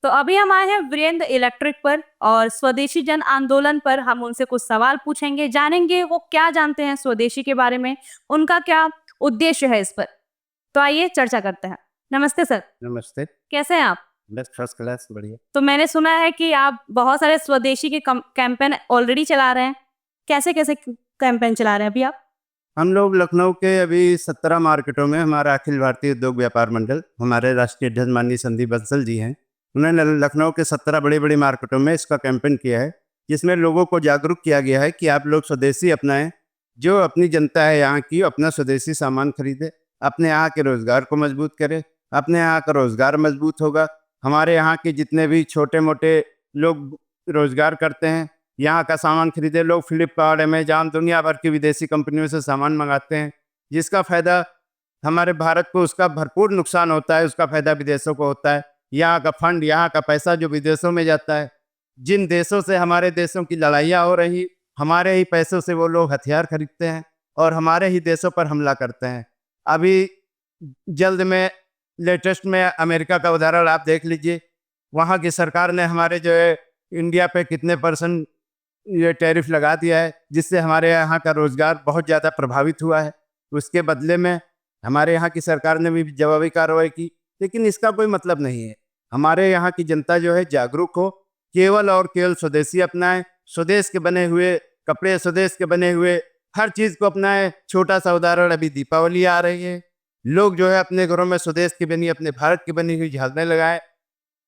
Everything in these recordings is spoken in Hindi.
तो अभी हम आए हैं वीरेंद्र इलेक्ट्रिक पर और स्वदेशी जन आंदोलन पर हम उनसे कुछ सवाल पूछेंगे, जानेंगे वो क्या जानते हैं स्वदेशी के बारे में, उनका क्या उद्देश्य है इस पर। तो आइए चर्चा करते हैं। नमस्ते सर। नमस्ते। कैसे हैं आप? बस फर्स्ट क्लास, बढ़िया। तो मैंने सुना है कि आप बहुत सारे स्वदेशी के कैंपेन ऑलरेडी चला रहे हैं। कैसे कैसे कैंपेन चला रहे हैं अभी आप? हम लोग लखनऊ के अभी 17 मार्केटों में हमारा अखिल भारतीय उद्योग व्यापार मंडल, हमारे राष्ट्रीय अध्यक्ष माननीय संदीप बंसल जी हैं, उन्होंने लखनऊ के 17 बड़ी बड़ी मार्केटों में इसका कैंपेन किया है, जिसमें लोगों को जागरूक किया गया है कि आप लोग स्वदेशी अपनाएं। जो अपनी जनता है यहाँ की, अपना स्वदेशी सामान खरीदे, अपने यहाँ के रोजगार को मजबूत करे, अपने यहाँ का रोजगार मजबूत होगा। हमारे यहाँ के जितने भी छोटे मोटे लोग रोजगार करते हैं, यहाँ का सामान खरीदे। लोग फ्लिपकार्ट, अमेजॉन, दुनिया भर की विदेशी कंपनियों से सामान मंगाते हैं, जिसका फायदा हमारे भारत को, उसका भरपूर नुकसान होता है, उसका फायदा विदेशों को होता है। यहाँ का फंड, यहाँ का पैसा जो विदेशों में जाता है, जिन देशों से हमारे देशों की लड़ाइयाँ हो रही, हमारे ही पैसों से वो लोग हथियार खरीदते हैं और हमारे ही देशों पर हमला करते हैं। अभी जल्द में लेटेस्ट में अमेरिका का उदाहरण आप देख लीजिए। वहाँ की सरकार ने हमारे जो है इंडिया पे कितने % ये टैरिफ लगा दिया है, जिससे हमारे यहाँ का रोजगार बहुत ज़्यादा प्रभावित हुआ है। उसके बदले में हमारे यहाँ की सरकार ने भी जवाबी कार्रवाई की, लेकिन इसका कोई मतलब नहीं है। हमारे यहाँ की जनता जो है जागरूक हो, केवल और केवल स्वदेशी अपनाएं, स्वदेश के बने हुए कपड़े, स्वदेश के बने हुए हर चीज़ को अपनाएं। छोटा सा उदाहरण, अभी दीपावली आ रही है, लोग जो है अपने घरों में स्वदेश की बनी, अपने भारत की बनी हुई झालरें लगाएं।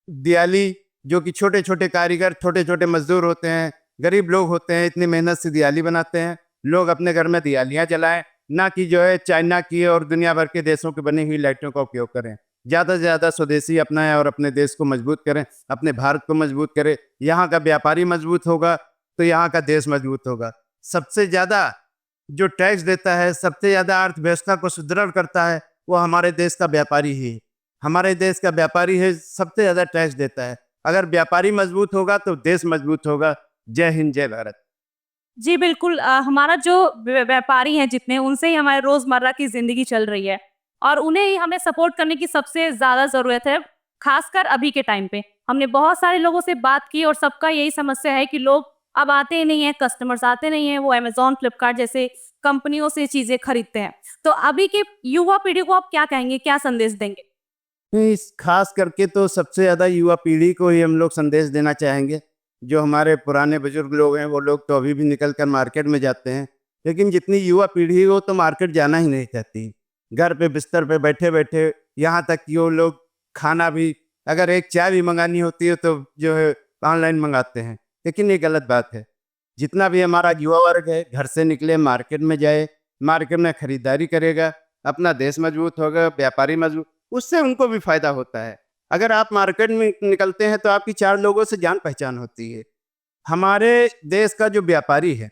दिवाली, जो कि छोटे छोटे कारीगर, छोटे छोटे मजदूर होते हैं, गरीब लोग होते हैं, इतनी मेहनत से दिवाली बनाते हैं, लोग अपने घर में दिवालियाँ जलाएं, ना कि जो है चाइना की और दुनिया भर के देशों की बनी हुई लाइटों का उपयोग करें। ज़्यादा से ज़्यादा स्वदेशी अपनाएं और अपने देश को मजबूत करें, अपने भारत को मजबूत करें। यहाँ का व्यापारी मजबूत होगा तो यहाँ का देश मजबूत होगा। सबसे ज़्यादा जो टैक्स देता है, सबसे ज़्यादा अर्थव्यवस्था को सुदृढ़ करता है, वो हमारे देश का व्यापारी ही है। हमारे देश का व्यापारी है, सबसे ज़्यादा टैक्स देता है। अगर व्यापारी मजबूत होगा तो देश मजबूत होगा। जय हिंद, जय भारत। जी बिल्कुल, हमारा जो व्यापारी हैं जितने, उनसे ही हमारे रोजमर्रा की जिंदगी चल रही है और उन्हें ही हमें सपोर्ट करने की सबसे ज्यादा जरूरत है, खासकर अभी के टाइम पे। हमने बहुत सारे लोगों से बात की और सबका यही समस्या है कि लोग अब आते ही नहीं है, कस्टमर्स आते नहीं है, वो अमेजोन, फ्लिपकार्ट जैसे कंपनियों से चीजें खरीदते हैं। तो अभी के युवा पीढ़ी को आप क्या कहेंगे, क्या संदेश देंगे? इस खास करके तो सबसे ज़्यादा युवा पीढ़ी को ही हम लोग संदेश देना चाहेंगे। जो हमारे पुराने बुजुर्ग लोग हैं, वो लोग तो अभी भी निकल कर मार्केट में जाते हैं, लेकिन जितनी युवा पीढ़ी वो तो मार्केट जाना ही नहीं चाहती। घर पे बिस्तर पे बैठे बैठे, यहाँ तक कि वो लोग खाना भी, अगर एक चाय भी मंगानी होती है तो जो है ऑनलाइन मंगाते हैं, लेकिन ये गलत बात है। जितना भी हमारा युवा वर्ग है, घर से निकले, मार्केट में जाए, मार्केट में खरीदारी करेगा, अपना देश मजबूत होगा, व्यापारी मजबूत, उससे उनको भी फायदा होता है। अगर आप मार्केट में निकलते हैं तो आपकी 4 लोगों से जान पहचान होती है। हमारे देश का जो व्यापारी है,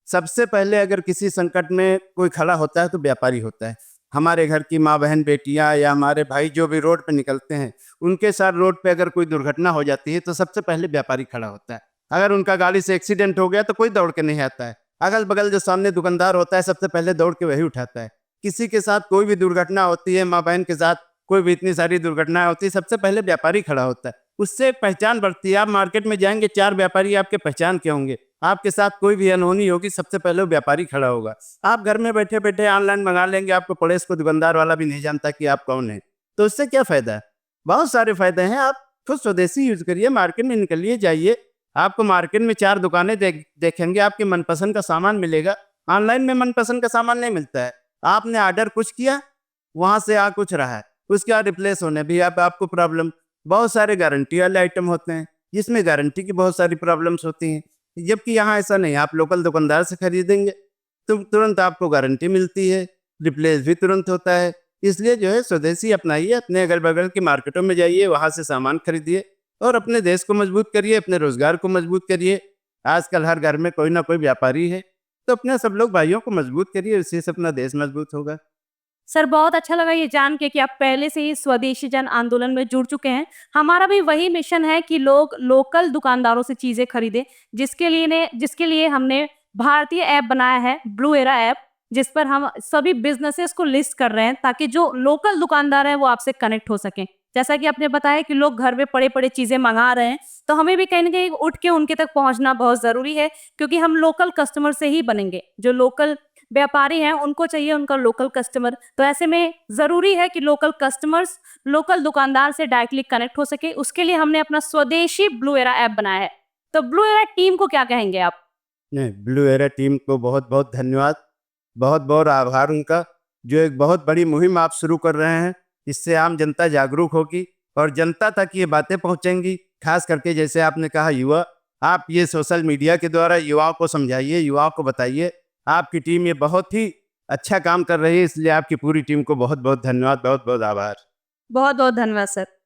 सबसे पहले अगर किसी संकट में कोई खड़ा होता है तो व्यापारी होता है। हमारे घर की माँ, बहन, बेटियां या हमारे भाई जो भी रोड पे निकलते हैं, उनके साथ रोड पे अगर कोई दुर्घटना हो जाती है तो सबसे पहले व्यापारी खड़ा होता है। अगर उनका गाड़ी से एक्सीडेंट हो गया तो कोई दौड़ के नहीं आता है। अगल बगल जो सामने दुकानदार होता है, सबसे पहले दौड़ के वही उठाता है। किसी के साथ कोई भी दुर्घटना होती है, माँ बहन के साथ कोई भी इतनी सारी दुर्घटनाएं होती है, सबसे पहले व्यापारी खड़ा होता है। उससे पहचान बढ़ती है। आप मार्केट में जाएंगे, 4 व्यापारी आपके पहचान के होंगे। आपके साथ कोई भी अनहोनी होगी, सबसे पहले वो व्यापारी खड़ा होगा। आप घर में बैठे बैठे ऑनलाइन मंगा लेंगे, आपको पड़ोस को दुकानदार वाला भी नहीं जानता कि आप कौन है, तो उससे क्या फायदा है? बहुत सारे फायदे हैं। आप खुद स्वदेशी यूज करिए, मार्केट में निकलिए, जाइए। आपको मार्केट में 4 दुकानें देखेंगे, आपके मनपसंद का सामान मिलेगा। ऑनलाइन में मनपसंद का सामान नहीं मिलता है। आपने ऑर्डर कुछ किया, वहां से आ कुछ रहा है, उसके बाद रिप्लेस होने भी आपको प्रॉब्लम। बहुत सारे गारंटी वाले आइटम होते हैं, जिसमें गारंटी की बहुत सारी प्रॉब्लम्स होती हैं, जबकि यहाँ ऐसा नहीं। आप लोकल दुकानदार से खरीदेंगे तो तुरंत आपको गारंटी मिलती है, रिप्लेस भी तुरंत होता है। इसलिए जो है स्वदेशी अपनाइए, अपने अगल बगल की मार्केटों में जाइए, वहाँ से सामान खरीदिए और अपने देश को मजबूत करिए, अपने रोजगार को मजबूत करिए। आजकल हर घर में कोई ना कोई व्यापारी है, तो अपने सब लोग भाइयों को मजबूत करिए, उससे से अपना देश मजबूत होगा। सर बहुत अच्छा लगा ये जान के कि आप पहले से ही स्वदेशी जन आंदोलन में जुड़ चुके हैं। हमारा भी वही मिशन है कि लोग लोकल दुकानदारों से चीजें खरीदें, जिसके लिए हमने भारतीय ऐप बनाया है, ब्लू एरा ऐप, जिस पर हम सभी बिजनेसेस को लिस्ट कर रहे हैं ताकि जो लोकल दुकानदार हैं वो आपसे कनेक्ट हो सकें। जैसा कि आपने बताया कि लोग घर में पड़े-पड़े चीज़ें मँगा रहे हैं, तो हमें भी कहीं न कहीं उठ के उनके तक पहुँचना बहुत ज़रूरी है, क्योंकि हम लोकल कस्टमर से ही बनेंगे। जो लोकल व्यापारी हैं, उनको चाहिए उनका लोकल कस्टमर। तो ऐसे में ज़रूरी है कि लोकल कस्टमर्स लोकल दुकानदार से डायरेक्टली कनेक्ट हो सके, उसके लिए हमने अपना स्वदेशी ब्लू एरा ऐप बनाया है। तो ब्लू एरा टीम को क्या कहेंगे आप? नहीं, ब्लू एरा टीम को बहुत-बहुत धन्यवाद, बहुत-बहुत आभार उनका, जो एक बहुत बड़ी मुहिम आप शुरू कर रहे हैं। इससे आम जनता जागरूक होगी और जनता तक ये बातें पहुँचेंगी। खास करके जैसे आपने कहा युवा, आप ये सोशल मीडिया के द्वारा युवाओं को समझाइए, युवाओं को बताइए। आपकी टीम ये बहुत ही अच्छा काम कर रही है, इसलिए आपकी पूरी टीम को बहुत-बहुत धन्यवाद, बहुत-बहुत आभार। बहुत-बहुत धन्यवाद सर।